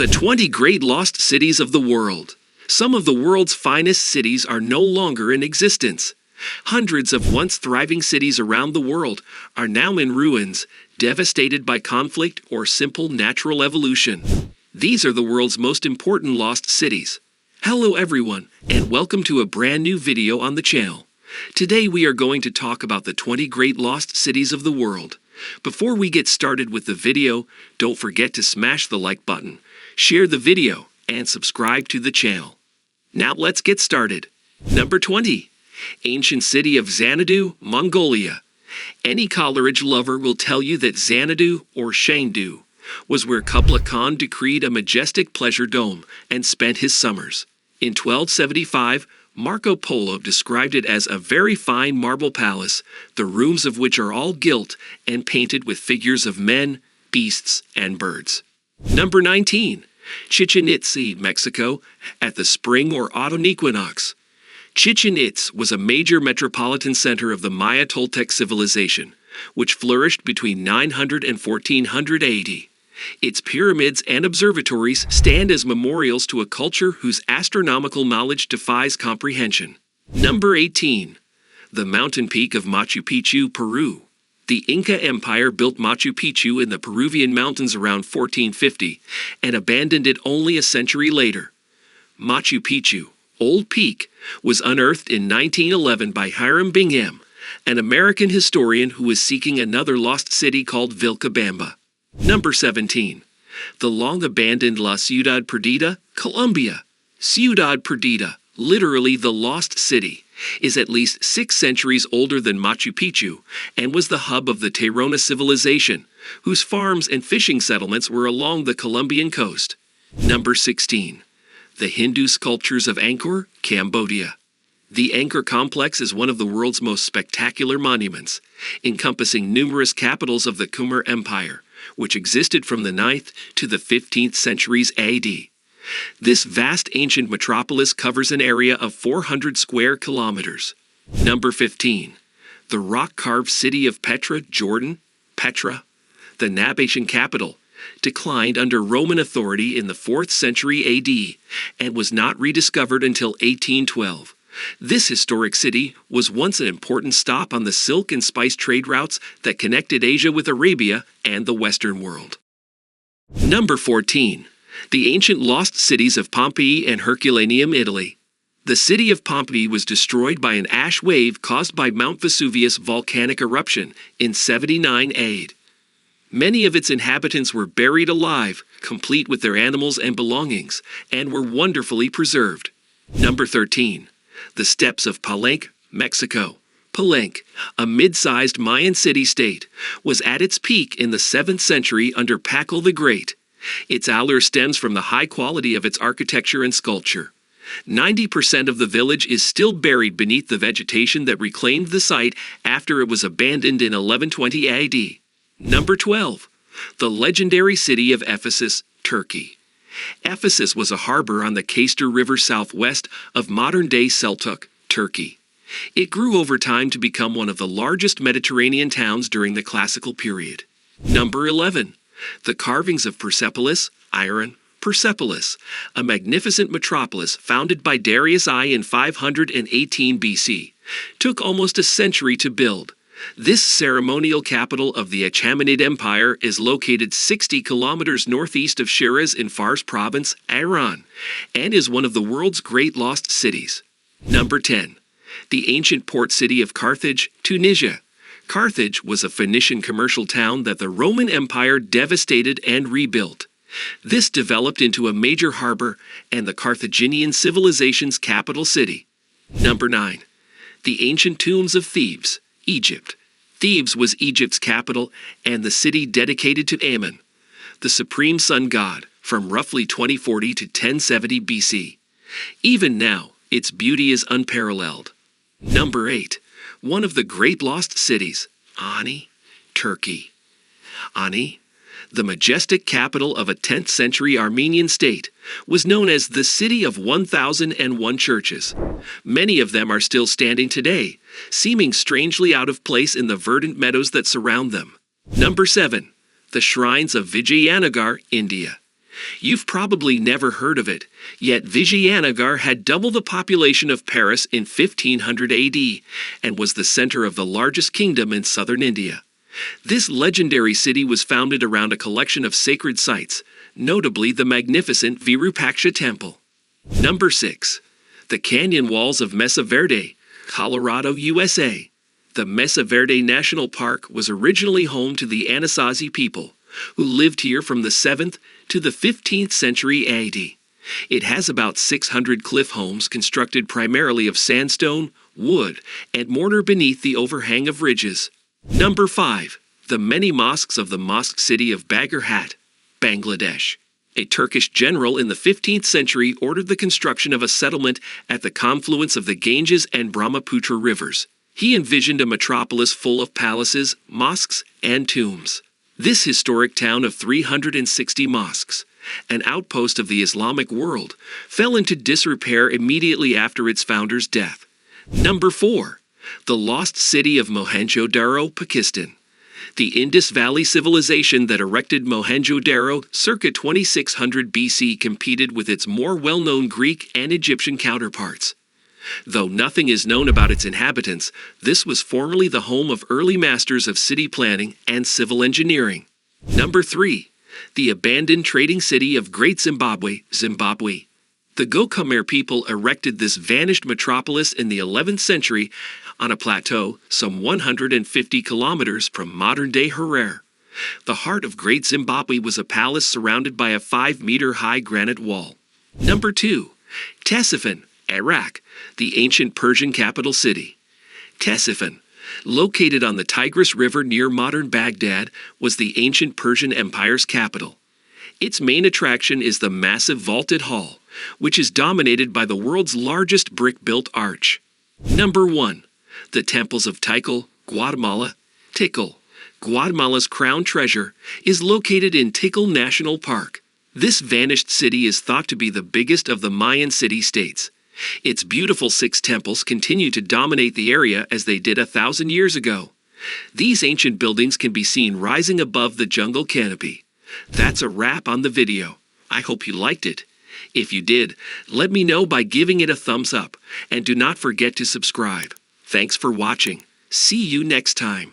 The 20 Great Lost Cities of the World. Some of the world's finest cities are no longer in existence. Hundreds of once thriving cities around the world are now in ruins, devastated by conflict or simple natural evolution. These are the world's most important lost cities. Hello everyone, and welcome to a brand new video on the channel. Today we are going to talk about the 20 great lost cities of the world. Before we get started with the video, don't forget to smash the like button, share the video, and subscribe to the channel. Now let's get started. Number 20. Ancient city of Xanadu, Mongolia. Any Coleridge lover will tell you that Xanadu, or Shangdu, was where Kublai Khan decreed a majestic pleasure dome and spent his summers. In 1275, Marco Polo described it as a very fine marble palace, the rooms of which are all gilt and painted with figures of men, beasts, and birds. Number 19. Chichen Itza, Mexico, at the spring or autumn equinox. Chichen Itza was a major metropolitan center of the Maya Toltec civilization, which flourished between 900 and 1400 AD. Its pyramids and observatories stand as memorials to a culture whose astronomical knowledge defies comprehension. Number 18. The mountain peak of Machu Picchu, Peru. The Inca Empire built Machu Picchu in the Peruvian mountains around 1450 and abandoned it only a century later. Machu Picchu, Old Peak, was unearthed in 1911 by Hiram Bingham, an American historian who was seeking another lost city called Vilcabamba. Number 17. The long-abandoned La Ciudad Perdida, Colombia. Ciudad Perdida, literally the lost city, is at least 6 centuries older than Machu Picchu and was the hub of the Tairona civilization, whose farms and fishing settlements were along the Colombian coast. Number 16. The Hindu sculptures of Angkor, Cambodia. The Angkor complex is one of the world's most spectacular monuments, encompassing numerous capitals of the Khmer Empire, which existed from the 9th to the 15th centuries AD. This vast ancient metropolis covers an area of 400 square kilometers. Number 15. The rock-carved city of Petra, Jordan. Petra, the Nabatean capital, declined under Roman authority in the 4th century AD and was not rediscovered until 1812. This historic city was once an important stop on the silk and spice trade routes that connected Asia with Arabia and the Western world. Number 14. The ancient lost cities of Pompeii and Herculaneum, Italy. The city of Pompeii was destroyed by an ash wave caused by Mount Vesuvius' volcanic eruption in 79 AD. Many of its inhabitants were buried alive, complete with their animals and belongings, and were wonderfully preserved. Number 13. The steppes of Palenque, Mexico. Palenque, a mid-sized Mayan city-state, was at its peak in the 7th century under Pakal the Great. Its allure stems from the high quality of its architecture and sculpture. 90% of the village is still buried beneath the vegetation that reclaimed the site after it was abandoned in 1120 AD. Number 12. The legendary city of Ephesus, Turkey. Ephesus was a harbor on the Cayster River southwest of modern-day Selçuk, Turkey. It grew over time to become one of the largest Mediterranean towns during the classical period. Number 11. The carvings of Persepolis, Iran, Persepolis, a magnificent metropolis founded by Darius I in 518 BC, took almost a century to build. This ceremonial capital of the Achaemenid Empire is located 60 kilometers northeast of Shiraz in Fars province, Iran, and is one of the world's great lost cities. Number 10. The ancient port city of Carthage, Tunisia. Carthage was a Phoenician commercial town that the Roman Empire devastated and rebuilt. This developed into a major harbor and the Carthaginian civilization's capital city. Number 9. The ancient tombs of Thebes, Egypt. Thebes was Egypt's capital and the city dedicated to Ammon, the supreme sun god, from roughly 2040 to 1070 BC. Even now, its beauty is unparalleled. Number 8. One of the great lost cities, Ani, Turkey. Ani, the majestic capital of a 10th century Armenian state, was known as the City of 1001 Churches. Many of them are still standing today, seeming strangely out of place in the verdant meadows that surround them. Number 7. The shrines of Vijayanagar, India. You've probably never heard of it, yet Vijayanagar had double the population of Paris in 1500 AD and was the center of the largest kingdom in southern India. This legendary city was founded around a collection of sacred sites, notably the magnificent Virupaksha Temple. Number 6. The Canyon Walls of Mesa Verde, Colorado, USA. The Mesa Verde National Park was originally home to the Anasazi people, who lived here from the 7th to the 15th century AD. It has about 600 cliff homes constructed primarily of sandstone, wood, and mortar beneath the overhang of ridges. Number 5. The many mosques of the mosque city of Bagherhat, Bangladesh. A Turkish general in the 15th century ordered the construction of a settlement at the confluence of the Ganges and Brahmaputra rivers. He envisioned a metropolis full of palaces, mosques, and tombs. This historic town of 360 mosques, an outpost of the Islamic world, fell into disrepair immediately after its founder's death. Number 4. The lost city of Mohenjo-Daro, Pakistan. The Indus Valley civilization that erected Mohenjo-Daro circa 2600 BC competed with its more well-known Greek and Egyptian counterparts. Though nothing is known about its inhabitants, this was formerly the home of early masters of city planning and civil engineering. Number 3. The abandoned trading city of Great Zimbabwe, Zimbabwe. The Go-Khmer people erected this vanished metropolis in the 11th century on a plateau some 150 kilometers from modern-day Harare. The heart of Great Zimbabwe was a palace surrounded by a 5-meter-high granite wall. Number 2. Ctesiphon, Iraq, the ancient Persian capital city. Ctesiphon, located on the Tigris River near modern Baghdad, was the ancient Persian Empire's capital. Its main attraction is the massive vaulted hall, which is dominated by the world's largest brick-built arch. Number 1. The temples of Tikal, Guatemala. Tikal, Guatemala's crown treasure, is located in Tikal National Park. This vanished city is thought to be the biggest of the Mayan city-states. Its beautiful 6 temples continue to dominate the area as they did 1,000 years ago. These ancient buildings can be seen rising above the jungle canopy. That's a wrap on the video. I hope you liked it. If you did, let me know by giving it a thumbs up, and do not forget to subscribe. Thanks for watching. See you next time.